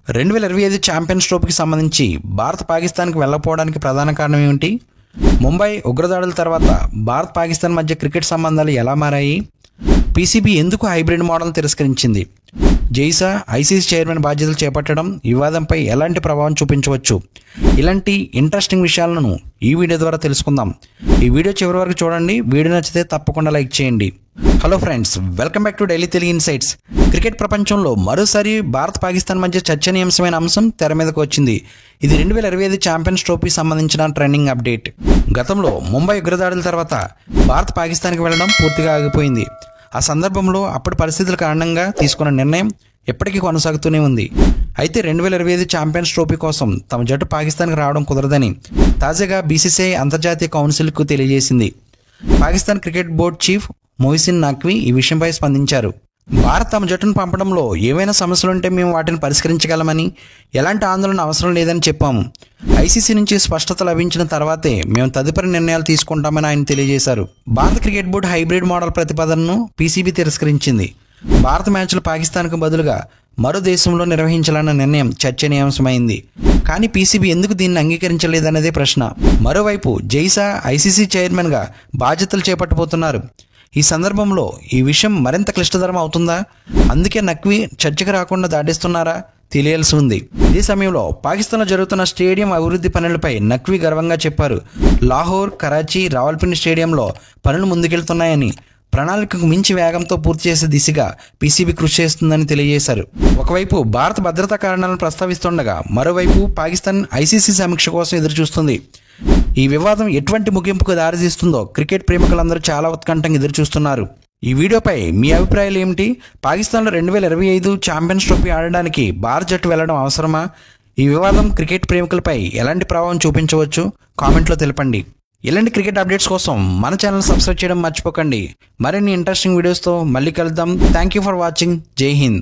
2025 champions ట్రోఫీకి సంబంధించి భారత్ పాకిస్తాన్కి వెళ్ళకపోవడానికి ప్రధాన కారణం ఏమిటి? ముంబై ఉగ్రదాడుల తర్వాత భారత్ పాకిస్తాన్ మధ్య క్రికెట్ సంబంధాలు ఎలా మారాయి? పీసీబీ ఎందుకు హైబ్రిడ్ మోడల్ తిరస్కరించింది? జైసా ఐసీసీ చైర్మన్ బాధ్యతలు చేపట్టడం వివాదంపై ఎలాంటి ప్రభావం చూపించవచ్చు? ఇలాంటి ఇంట్రెస్టింగ్ విషయాలను ఈ వీడియో ద్వారా తెలుసుకుందాం. ఈ వీడియో చివరి వరకు చూడండి. వీడియో నచ్చితే తప్పకుండా లైక్ చేయండి. Hello friends, welcome back to daily Telugu insights. Cricket ప్రపంచంలో మరోసారి భారత్ పాకిస్తాన్ మధ్య చర్చనీయాంశమైన అంశం తెర మీదకు వచ్చింది. ఇది 2025 ఛాంపియన్స్ ట్రోఫీ సంబంధించిన ట్రెండింగ్ అప్డేట్. గతంలో ముంబై ఉగ్రదాడుల తర్వాత భారత్ పాకిస్తాన్కి వెళ్లడం పూర్తిగా ఆగిపోయింది. ఆ సందర్భంలో అప్పటి పరిస్థితుల కారణంగా తీసుకున్న నిర్ణయం ఎప్పటికీ కొనసాగుతూనే ఉంది. అయితే 2025 ఛాంపియన్స్ ట్రోఫీ కోసం తమ జట్టు పాకిస్తాన్కి రావడం కుదరదని తాజాగా బీసీసీఐ అంతర్జాతీయ కౌన్సిల్కు తెలియజేసింది. Pakistan cricket board chief Mohsin Naqvi ఈ విషయంపై స్పందించారు. భారత్ తమ జట్టును పంపడంలో ఏవైనా సమస్యలుంటే మేము వాటిని పరిష్కరించగలమని, ఎలాంటి ఆందోళన అవసరం లేదని చెప్పాము. ఐసీసీ నుంచి స్పష్టత లభించిన తర్వాతే మేము తదుపరి నిర్ణయాలు తీసుకుంటామని ఆయన తెలియజేశారు. భారత క్రికెట్ బోర్డు హైబ్రిడ్ మోడల్ ప్రతిపాదనను పీసీబీ తిరస్కరించింది. భారత మ్యాచ్లు పాకిస్తాన్కు బదులుగా మరో దేశంలో నిర్వహించాలన్న నిర్ణయం చర్చనీయాంశమైంది. కానీ పీసీబీ ఎందుకు దీన్ని అంగీకరించలేదనేదే ప్రశ్న. మరోవైపు జైసా ఐసీసీ చైర్మన్గా బాధ్యతలు చేపట్టబోతున్నారు. ఈ సందర్భంలో ఈ విషయం మరింత క్లిష్టతరం అవుతుందా? అందుకే నఖ్వీ చర్చకు రాకుండా దాటిస్తున్నారా? తెలియాల్సి ఉంది. ఇదే సమయంలో పాకిస్తాన్లో జరుగుతున్న స్టేడియం అభివృద్ధి పనులపై నఖ్వీ గర్వంగా చెప్పారు. లాహోర్, కరాచీ, రావల్పిండి స్టేడియంలో పనులు ముందుకెళ్తున్నాయని, ప్రణాళికకు మించి వేగంతో పూర్తి చేసే దిశగా పీసీబీ కృషి చేస్తుందని తెలియజేశారు. ఒకవైపు భారత భద్రతా కారణాలను ప్రస్తావిస్తుండగా మరోవైపు పాకిస్తాన్ ఐసీసీ సమీక్ష కోసం ఎదురుచూస్తుంది. ఈ వివాదం ఎటువంటి ముగింపుకు దారితీస్తుందో క్రికెట్ ప్రేమికులందరూ చాలా ఉత్కంఠంగా ఎదురుచూస్తున్నారు. ఈ వీడియోపై మీ అభిప్రాయాలు ఏమిటి? పాకిస్తాన్లో 2025 ఛాంపియన్స్ ట్రోఫీ ఆడడానికి భారత జట్టు వెళ్లడం అవసరమా? ఈ వివాదం క్రికెట్ ప్రేమికులపై ఎలాంటి ప్రభావం చూపించవచ్చు? కామెంట్లో తెలపండి. ఇలాంటి క్రికెట్ అప్డేట్స్ కోసం మన ఛానల్ సబ్స్క్రైబ్ చేయడం మర్చిపోకండి. మరిన్ని ఇంట్రెస్టింగ్ వీడియోస్తో మళ్ళీ కలుద్దాం. Thank you for watching. జై హింద్.